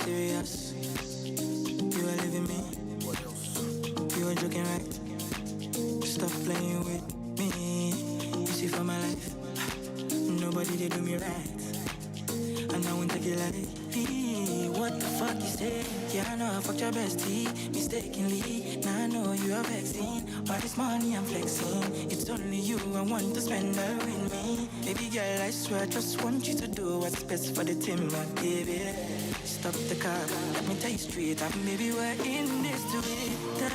serious? You are leaving me? You are joking, right? Stop playing with me. You see, for my life, nobody did do me right. And I won't take it like me. What the fuck you say? Yeah, I know I fucked your bestie mistakenly. Now I know you are vexing. All this money I'm flexing. It's only you I want to spend all with me. Baby girl, I swear I just want you to do what's best for the team, my baby. Stop the car, let me tell you straight. And maybe we're in this together.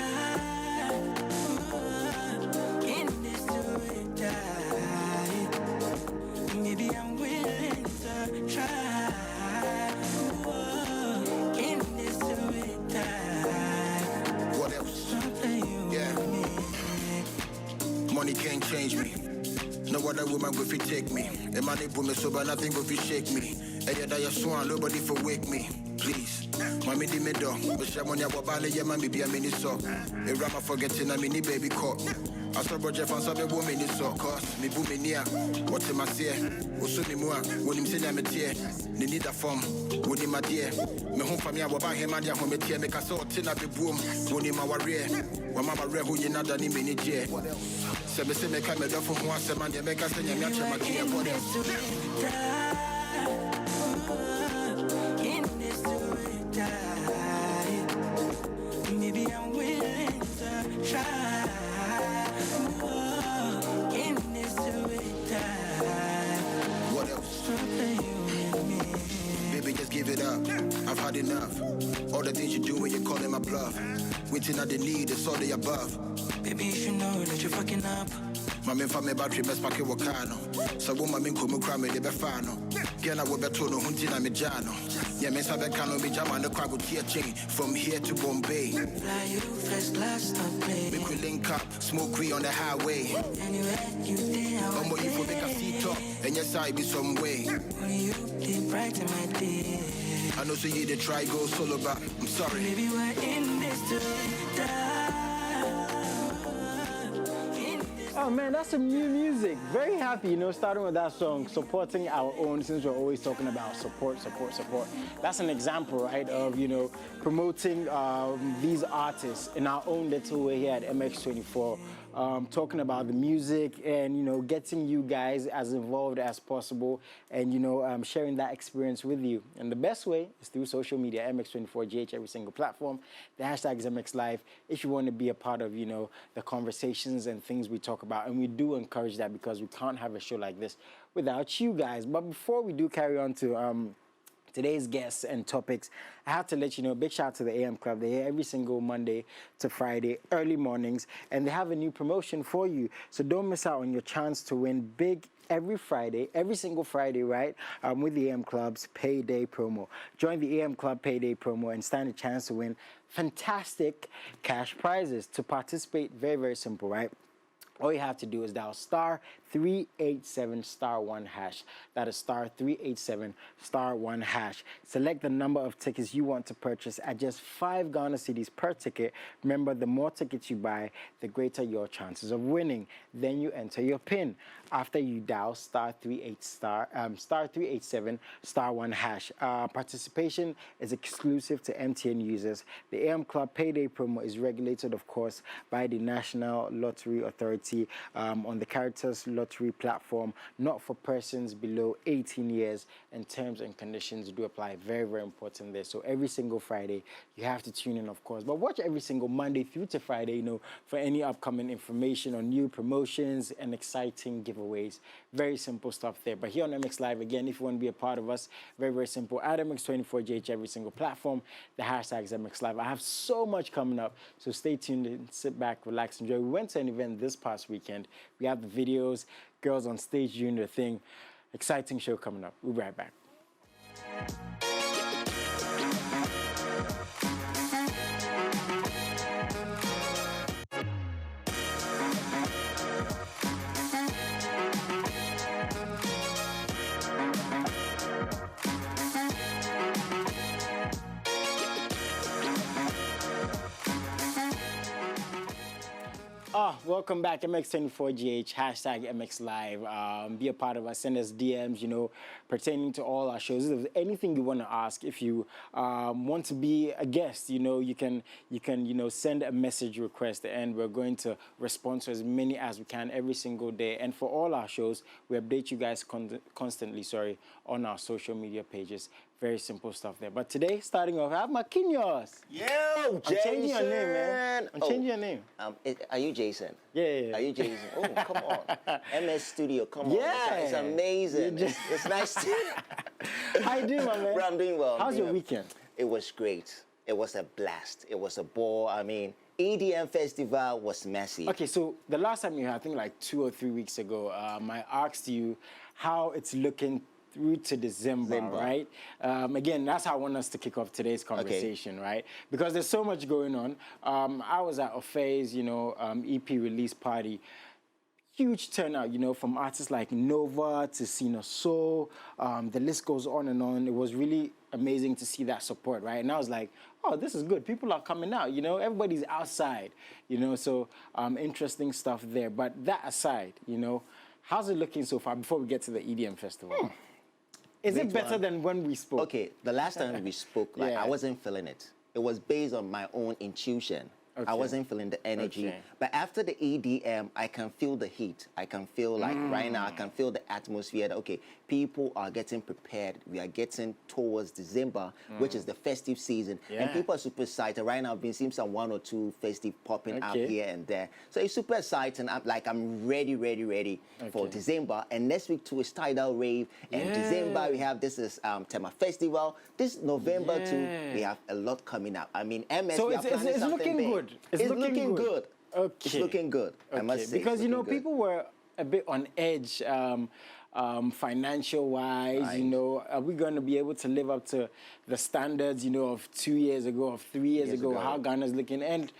In this together. Maybe I'm willing to try. In this together. What else? Yeah. Money can't change me. No other woman go fi take me. The money put me sober, nothing go fi shake me. Hey, that you swan, nobody for wake me. Please, mommy di me do. But she money about bale, yeah, mommy be a mini so. A rama forgetting a mini baby caught. I saw Roger from some woman in so cause me boom in here. What's in my sear? Usu me more when him say I'm a tear. They need a form, when him my dear. Me home for me, I will buy him and ya home tear. Make a sort tin up the boom, when him our rear. When mama rear who you not done him in the chair. So me say me come down from one seven, they make us say I'm not my dear. What else? Maybe I'm willing to try. In this what else? Baby, just give it up. I've had enough. All the things you do when you're calling my bluff. Waiting at the need, it's all the above. Baby, you should know that you're fucking up. My men for me battery mess pack wakano. So woman min kumu krame de befano. Girl I will be told no hunting me jano. Yeah, me sabe cano be jam on the crowd with tear chain from here to Bombay. Fly you first class, stop playing. We could link up, smoke weed on the highway. Anywhere you there, I want you for make a seat up, and yes I be some way. Only you did brighten my day. I know so you did try go solo, but I'm sorry. Maybe we're in this together. Oh man, that's some new music. Very happy, starting with that song, supporting our own, since we're always talking about support. That's an example, right, of, promoting these artists in our own little way here at MX24. Talking about the music and, getting you guys as involved as possible and, sharing that experience with you. And the best way is through social media, MX24GH, every single platform. The hashtag is MX Live if you want to be a part of, the conversations and things we talk about. And we do encourage that because we can't have a show like this without you guys. But before we do carry on to today's guests and topics, I have to let you know, big shout out to the AM Club. They're here every single Monday to Friday, early mornings, and they have a new promotion for you. So don't miss out on your chance to win big every Friday, every single Friday, right, with the AM Club's Payday promo. Join the AM Club Payday promo and stand a chance to win fantastic cash prizes. To participate, very, very simple, right? All you have to do is dial *387*1#. That is *387*1#. Select the number of tickets you want to purchase at just 5 Ghana cedis per ticket. Remember, the more tickets you buy, the greater your chances of winning. Then you enter your PIN. After you dial *387*1#. Participation is exclusive to MTN users. The AM Club Payday promo is regulated, of course, by the National Lottery Authority on the Caritas Lottery platform, not for persons below 18 years, and terms and conditions do apply. Very, very important there. So every single Friday, you have to tune in, of course. But watch every single Monday through to Friday, for any upcoming information on new promotions and exciting giveaways. Very simple stuff there. But here on MX Live, again, if you want to be a part of us, very, very simple. Add MX24GH every single platform. The hashtag is MX Live. I have so much coming up, so stay tuned and sit back, relax, enjoy. We went to an event this past weekend. We have the videos, girls on stage doing their thing. Exciting show coming up. We'll be right back. Welcome back, MX24GH, hashtag MX Live. Be a part of us, send us DMs, pertaining to all our shows. If there's anything you want to ask, if you want to be a guest, you can send a message request, and we're going to respond to as many as we can every single day. And for all our shows, we update you guys constantly, on our social media pages. Very simple stuff there. But today, starting off, I have Marquinhos. Yo, I'm changing your name, man. I'm changing your name. Are you Jason? Yeah. Are you Jason? Oh, come on. MS Studio, come on. Yeah. It's amazing. It's nice to... How you doing, my man? Bro, I'm doing well. How's your weekend? It was great. It was a blast. It was a ball. I mean, EDM festival was massive. Okay, so the last time you had, I think like 2 or 3 weeks ago, I asked you how it's looking through to December, right? Again, that's how I want us to kick off today's conversation, right? Because there's so much going on. I was at Ofe's, EP release party. Huge turnout, from artists like Nova to Sina Soul. The list goes on and on. It was really amazing to see that support, right? And I was like, oh, this is good. People are coming out, everybody's outside, so interesting stuff there. But that aside, how's it looking so far before we get to the EDM festival? Is it better than when we spoke? Okay, the last time we spoke, I wasn't feeling it. It was based on my own intuition. I wasn't feeling the energy. But after the EDM, I can feel the heat. I can feel like right now, I can feel the atmosphere that, okay, people are getting prepared. We are getting towards December, which is the festive season. And people are super excited. Right now, I've been seeing some 1 or 2 festive popping up here and there. So it's super exciting. I'm ready for December. And next week too is Tidal Rave. And December, we have this is Tema Festival. This November too, we have a lot coming up. I mean, MS, so we are planning it's something looking big. good. It's looking good. Okay. It's looking good. I must say. Because people were a bit on edge, financial-wise. Are we going to be able to live up to the standards, of 2 years ago, of 3 years ago, how Ghana's looking? And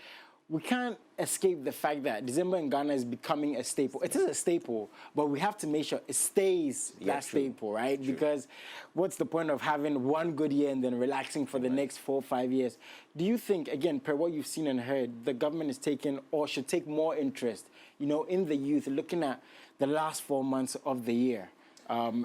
we can't escape the fact that December in Ghana is becoming a staple. It is a staple, but we have to make sure it stays that staple, right? Because what's the point of having one good year and then relaxing for the next 4 or 5 years? Do you think, again, per what you've seen and heard, the government is taking or should take more interest, in the youth, looking at the last 4 months of the year?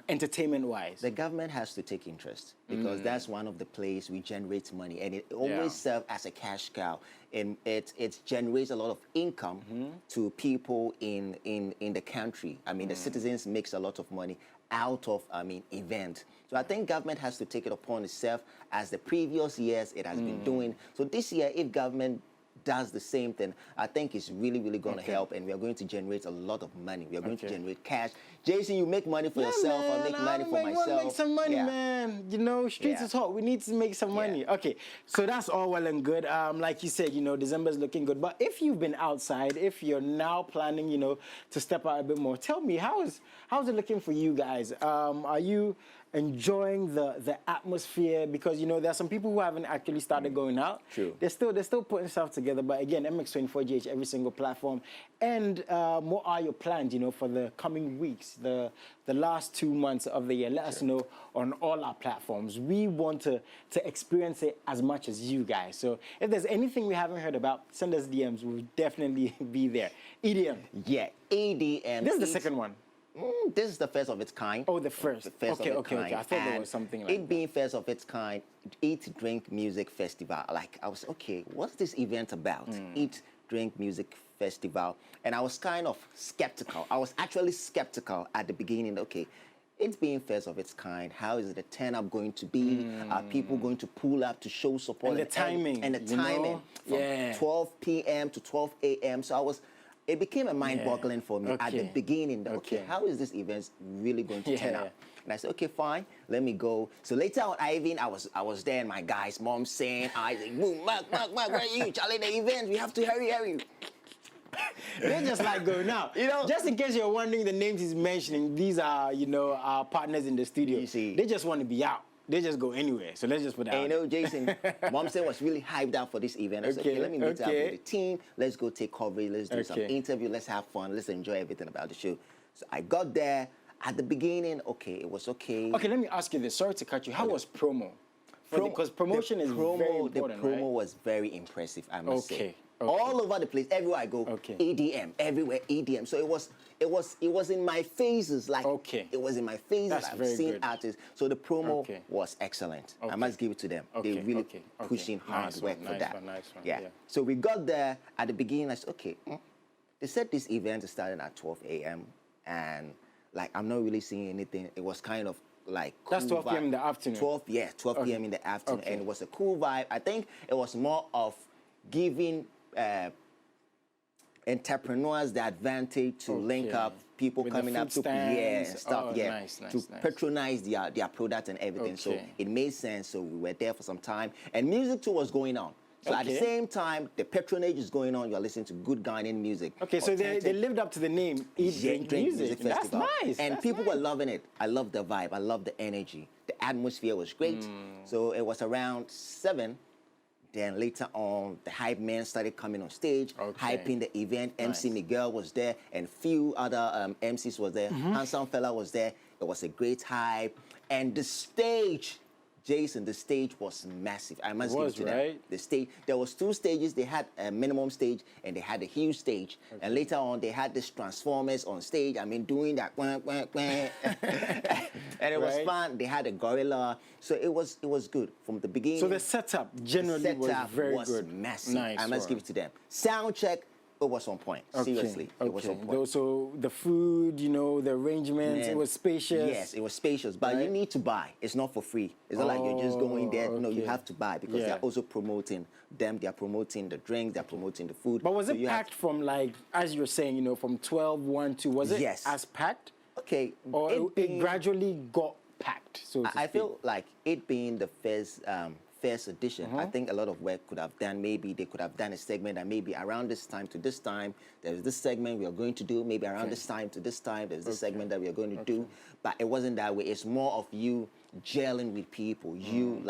Entertainment-wise? The government has to take interest because that's one of the places we generate money, and it always serves as a cash cow, and it generates a lot of income to people in the country. I mean, the citizens makes a lot of money out of event. So I think government has to take it upon itself as the previous years it has been doing. So this year, if government does the same thing, I think it's really going to help, and we are going to generate a lot of money. We are going to generate cash. Jason, you make money for yourself, I make money for myself. Make some money, man. Streets is hot. We need to make some money. Okay, so that's all well and good. Like you said, December's looking good. But if you've been outside, if you're now planning, to step out a bit more, tell me, how's it looking for you guys? Are you enjoying the atmosphere? Because there are some people who haven't actually started going out. True. They're still putting stuff together. But again, MX24GH every single platform. And what are your plans? For the coming weeks, the last 2 months of the year? Let us know on all our platforms. We want to experience it as much as you guys. So if there's anything we haven't heard about, send us DMs. We'll definitely be there. EDM. Yeah, EDM. This is the second one. This is the first of its kind. Oh, the first. Okay. I thought there was something like it being first of its kind, Eat, Drink, Music Festival. Like, I was, okay, what's this event about? Eat, Drink, Music Festival. And I was kind of skeptical. I was actually skeptical at the beginning. Okay, it's being first of its kind. How is the turn-up going to be? Are people going to pull up to show support? And the timing. And the timing. From 12 p.m. to 12 a.m. So it became a mind-boggling for me at the beginning. Okay, how is this event really going to turn out? And I said, okay, fine, let me go. So later on, I was there, and my guy's mom saying, boom, Mark, where are you? Charlie, the event, we have to hurry. They're just like going out. Just in case you're wondering the names he's mentioning, these are, our partners in the studio. You see. They just want to be out. They just go anywhere. So let's just put that out. Jason, Mom said was really hyped out for this event. I said, okay, let me meet up with the team. Let's go take coverage. Let's do some interview. Let's have fun. Let's enjoy everything about the show. So I got there. At the beginning, it was okay. Okay, let me ask you this. Sorry to cut you. How was promo? Because promotion is very important, The promo right? was very impressive, I must say. All over the place, everywhere I go, EDM, everywhere EDM. So it was in my phases, like it was in my phases. I've seen artists. So the promo was excellent. I must give it to them. They really pushing hard work for that. Yeah. So we got there at the beginning. I said, okay, they said this event started at 12 a.m. and like I'm not really seeing anything. It was kind of like cool. That's 12 p.m. in the afternoon. 12 p.m. in the afternoon, and it was a cool vibe. I think it was more of giving entrepreneurs the advantage to link up people with coming up to stuff, to patronize their product and everything. So it made sense. So we were there for some time, and music too was going on. So at the same time, the patronage is going on. You're listening to good Ghanaian music. Okay, so they lived up to the name, Drink Music Festival. That's nice. And people were loving it. I loved the vibe. I loved the energy. The atmosphere was great. So it was around 7. Then later on, the hype man started coming on stage, hyping the event. MC Miguel was there, and few other MCs was there. Handsome Fella was there. It was a great hype. And the stage, Jason, the stage was massive. I must give it to them. The stage, there was 2 stages. They had a minimum stage and they had a huge stage. And later on, they had this Transformers on stage. I mean, doing that, and it was fun. They had a gorilla, so it was good from the beginning. So the setup generally was very good. Massive. I must give it to them. Sound check. It was on point. Seriously, it was on point. So the food, you know, the arrangements, it was spacious. Yes, it was spacious, but you need to buy. It's not for free. It's not like you're just going there. No, you have to buy because they're also promoting them. They're promoting the drinks. They're promoting the food. But was it packed from, like, as you're saying, you know, from 12, 1, 2? Was it as packed? Okay. Or it gradually got packed, so to speak? I feel like it being the first edition, I think a lot of work could have done. Maybe they could have done a segment that maybe around this time to this time, there's this segment we are going to do. Maybe around this time to this time, there's this segment that we are going to do. But it wasn't that way. It's more of you gelling with people, you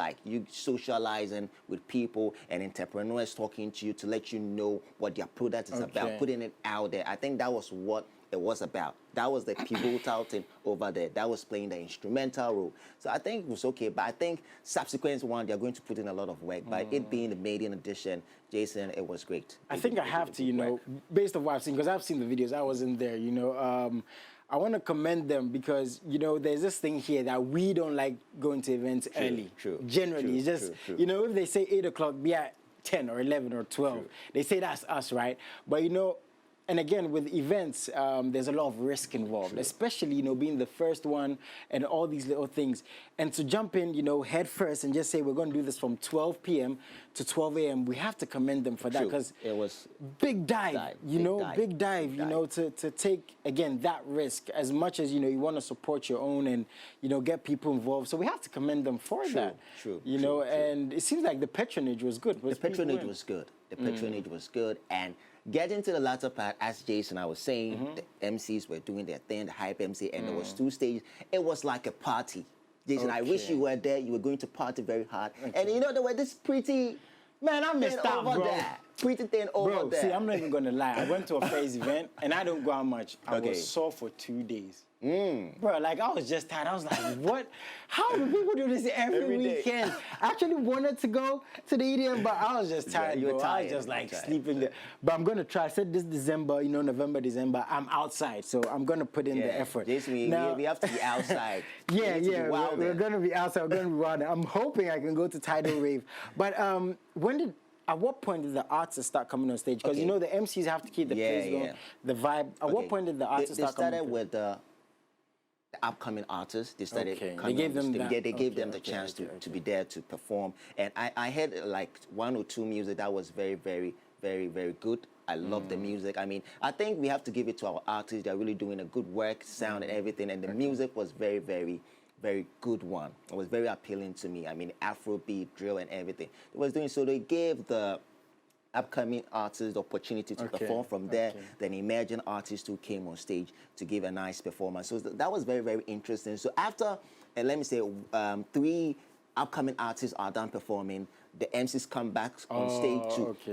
socializing with people and entrepreneurs talking to you to let you know what their product is about, putting it out there. I think that was what it was about. That was the pivotal thing over there. That was playing the instrumental role. So I think it was okay, but I think subsequent one, they're going to put in a lot of work. But it being the maiden edition, Jason, it was great. I think I have to, you know, based on what I've seen, because I've seen the videos, I wasn't there, you know. I want to commend them because, you know, there's this thing here that we don't like going to events early. Generally, it's just, you know, if they say 8 o'clock, be at 10 or 11 or 12, they say that's us, right? But, you know, and again, with events, there's a lot of risk involved, especially, you know, being the first one and all these little things. And to jump in, you know, head first and just say we're going to do this from 12 p.m. to 12 a.m., we have to commend them for that because it was big dive, you know, big dive, you know, to take, again, that risk as much as, you know, you want to support your own and, you know, get people involved. So we have to commend them for that. You know, and it seems like the patronage was good. The patronage was good. The patronage was good. And getting to the latter part, as Jason, I was saying, the MCs were doing their thing, the hype MC, and there was 2 stages. It was like a party. Jason, I wish you were there. You were going to party very hard. And you know, there were this pretty... Man, I missed out, bro. There. Pretty thing over there. See, I'm not even going to lie. I went to a phase event, and I don't go out much. I was sore for 2 days. Bro, like, I was just tired. I was like, what? How do people do this every weekend? I actually wanted to go to the EDM, but I was just tired, bro. I was just, like, sleeping there. But I'm going to try. I said this December, you know, November, December, I'm outside. So I'm going to put in the effort. Jason, now, we have to be outside. We're going to be outside. We're going to be wild. I'm hoping I can go to Tidal Rave. But at what point did the artists start coming on stage? Because, you know, the MCs have to keep the place going, the vibe. At what point did the artists start coming on? They started with the upcoming artists. They started coming. They gave them the chance to be there to perform. And I heard like 1 or 2 music that was very, very, very, very good. I love the music. I mean, I think we have to give it to our artists. They're really doing a good work, sound and everything. And the music was very, very, very good one. It was very appealing to me. I mean, Afrobeat, drill and everything. It was doing, so they gave the upcoming artists the opportunity to perform from there. Then emerging artists who came on stage to give a nice performance. So that was very, very interesting. So after, let me say, 3 upcoming artists are done performing, the MCs come back on stage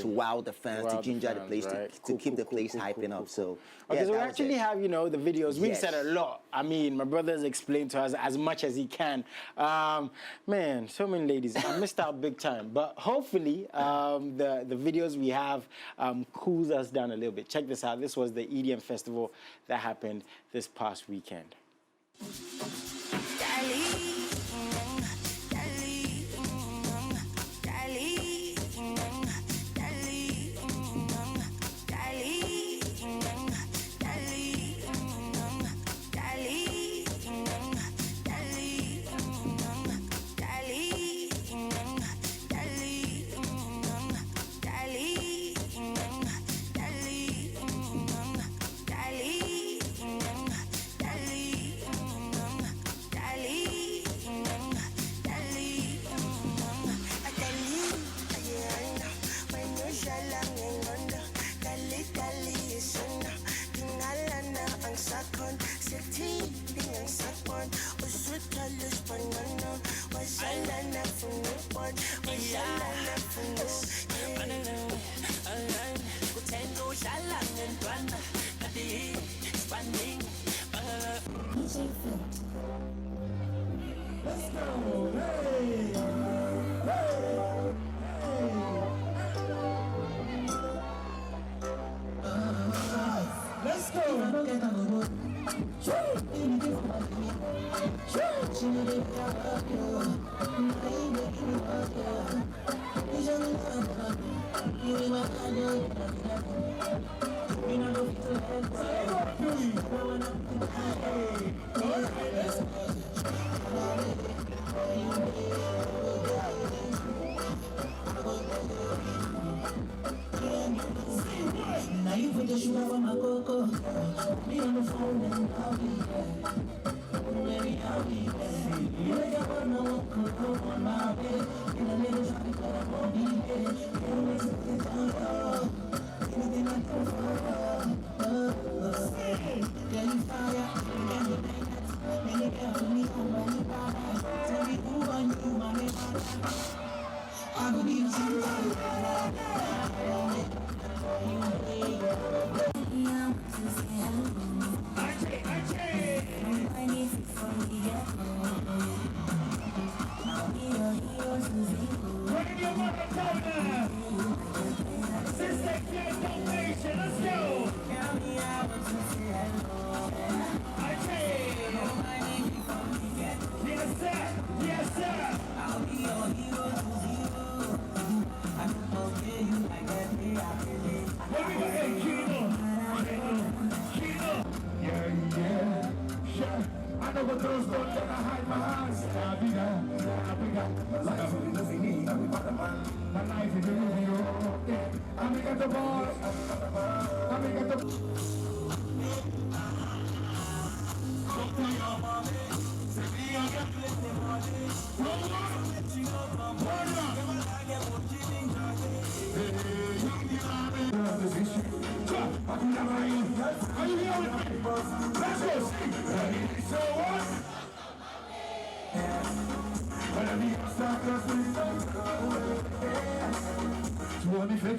to wow the fans, to ginger the place, to keep the place hyping up. So, okay, so we actually have, you know, the videos. We've said a lot. I mean, my brother's explained to us as much as he can. Man, so many ladies. I missed out big time. But hopefully, the videos we have cools us down a little bit. Check this out. This was the EDM festival that happened this past weekend.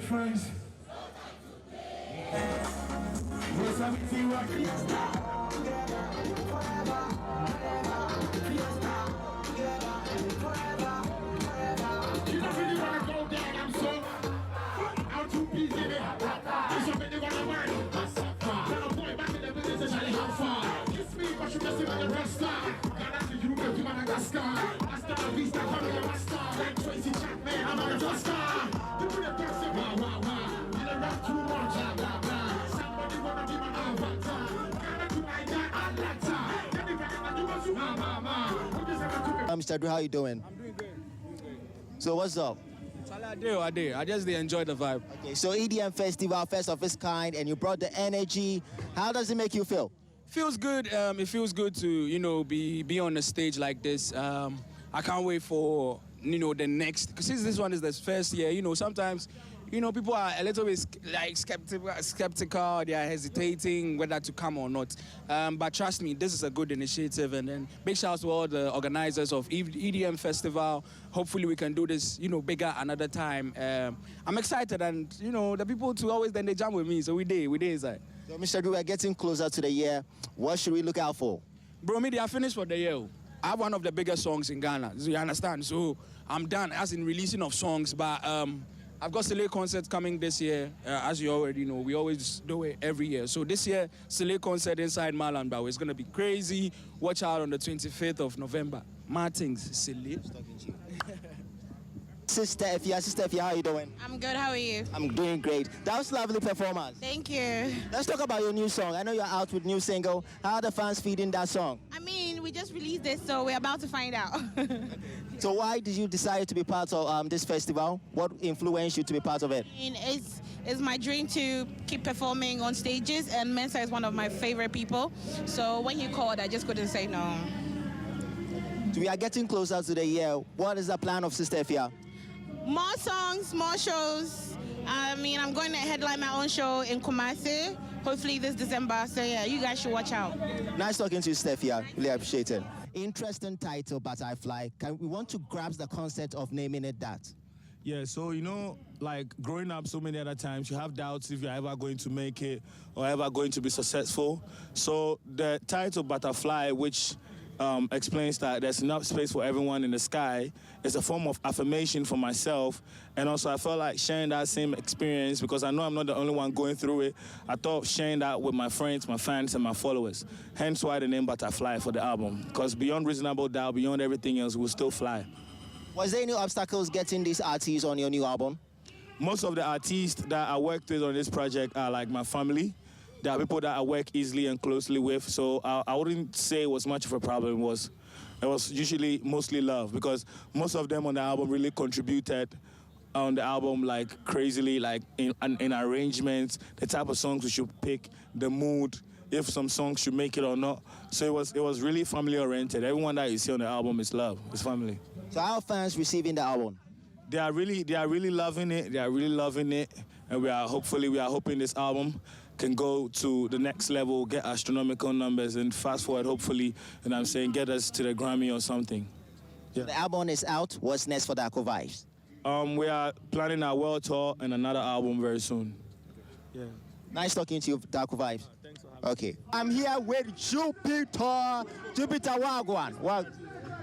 Friends. Yes, I'm you don't really want to go down, I'm so out too busy. There's something gonna work. Tell a boy back in the village, Charlie, how far? Kiss me, but you messing with the rasta. Got to you, if you want to Madagascar. Hasta la vista, come here, master. Like Tracy Chapman, I'm a Madagascar. Mr. Drew, how you doing? I'm doing good. So what's up? I do. I just enjoy the vibe. Okay, so EDM festival, first of its kind, and you brought the energy. How does it make you feel? Feels good. It feels good to, you know, be on a stage like this. I can't wait for, you know, the next, because since this one is the first year, you know, sometimes you know, people are a little bit like skeptical. They are hesitating whether to come or not. But trust me, this is a good initiative. And then big shouts to all the organizers of EDM Festival. Hopefully we can do this, you know, bigger another time. I'm excited, and you know, the people too always then they jam with me. So we did inside. So Mr. Drew, we're getting closer to the year. What should we look out for? Bro, me, they are finished for the year. I have one of the biggest songs in Ghana. So you understand? So I'm done as in releasing of songs, but I've got Sele concert coming this year. As you already know, we always do it every year. So this year, Sele concert inside Malambawe. It's going to be crazy. Watch out on the 25th of November. Martins, Sele. Sister Efia, how are you doing? I'm good, how are you? I'm doing great. That was a lovely performance. Thank you. Let's talk about your new song. I know you're out with new single. How are the fans feeding that song? I mean, we just released it, so we're about to find out. So why did you decide to be part of this festival? What influenced you to be part of it? I mean, it's my dream to keep performing on stages, and Mensa is one of my favorite people. So when he called, I just couldn't say no. So we are getting closer to the year. What is the plan of Sister Efia? More songs, more shows. I mean, I'm going to headline my own show in Kumasi, hopefully this December. So yeah, you guys should watch out. Nice talking to you, Stefia. Really appreciate it. Interesting title, Butterfly. We want to grasp the concept of naming it that. Yeah, so, you know, like growing up so many other times, you have doubts if you're ever going to make it or ever going to be successful. So the title Butterfly, which explains that there's enough space for everyone in the sky, is a form of affirmation for myself. And also I felt like sharing that same experience, because I know I'm not the only one going through it. I thought sharing that with my friends, my fans, and my followers. Hence why the name Butterfly for the album. Because beyond reasonable doubt, beyond everything else, we'll still fly. Was there any obstacles getting these artists on your new album? Most of the artists that I worked with on this project are like my family. There are people that I work easily and closely with, so I wouldn't say it was much of a problem. It was usually mostly love, because most of them on the album really contributed on the album like crazily, like in arrangements, the type of songs we should pick, the mood, if some songs should make it or not. So it was really family oriented. Everyone that you see on the album is love, it's family. So how are fans receiving the album? They are really loving it. They are really loving it, and we are hoping this album can go to the next level, get astronomical numbers, and fast forward, hopefully, and I'm saying, get us to the Grammy or something. Yeah. The album is out. What's next for Darko Vibes? We are planning our world tour and another album very soon. Yeah. Nice talking to you, Darko Vibes. Thanks for having me. Okay. I'm here with Jupiter Wagwan. Well,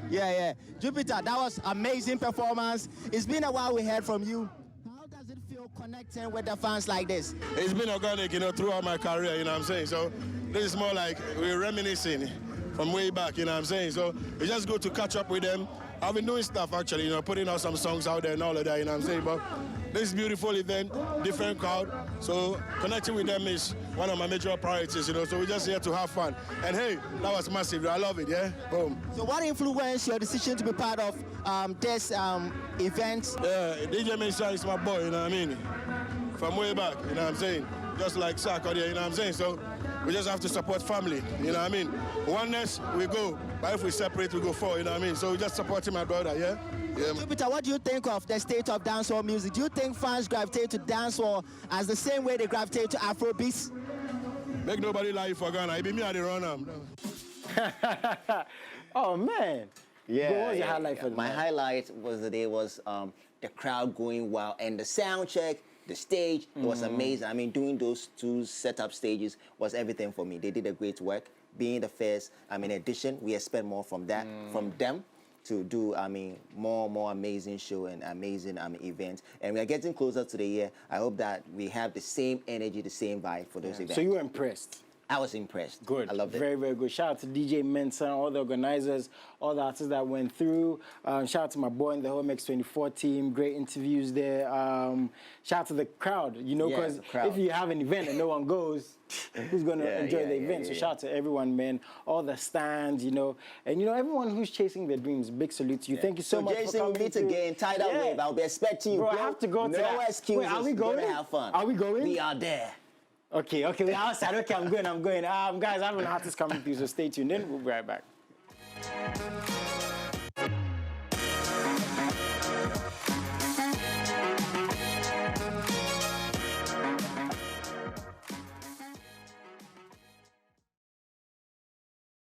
yeah. Jupiter, that was amazing performance. It's been a while we heard from you. How does it feel connecting with the fans like this? It's been organic, you know, throughout my career, you know what I'm saying? So this is more like we're reminiscing from way back, you know what I'm saying? So it's just good to catch up with them. I've been doing stuff actually, you know, putting out some songs out there and all of that, you know what I'm saying? But this is a beautiful event, different crowd. So connecting with them is one of my major priorities, you know, so we're just here to have fun. And hey, that was massive, I love it, yeah? Boom. So what influenced your decision to be part of this event? Yeah, DJ Mensa is my boy, you know what I mean? From way back, you know what I'm saying? Just like Saka there, you know what I'm saying? So we just have to support family, you know what I mean? Oneness, we go, but if we separate, we go forward, you know what I mean? So we just supporting my brother, yeah? Yeah. Jupiter, what do you think of the state of dancehall music? Do you think fans gravitate to dancehall as the same way they gravitate to Afrobeats? Make nobody lie for Ghana. It be me at the run. Oh, man. Yeah. What was your highlight for My highlight was the day was the crowd going wild, and the sound check, the stage, it was amazing. I mean, doing those two setup stages was everything for me. They did a great work. Being the first, edition, we expect more from that, from them, to do, more amazing show and amazing events. And we are getting closer to the year. I hope that we have the same energy, the same vibe for those events. So you were impressed? I was impressed. Good. I loved it. Very, very good. Shout out to DJ Mensa, all the organizers, all the artists that went through. Shout out to my boy in the whole X24 team. Great interviews there. Shout out to the crowd, you know, because if you have an event and no one goes, who's going to enjoy the event? So shout out to everyone, man. All the stands, you know. And, you know, everyone who's chasing their dreams, big salute to you. Thank you so much Jason, for coming. So, Jason, we meet again. Tie that wave. I'll be expecting you. Bro, I have to go to that. No excuses. Wait, are we going? We're gonna have fun. Are we going? We are there. Okay, we're outside. Okay, I'm going. Guys, I have an artist coming through, so stay tuned in. We'll be right back.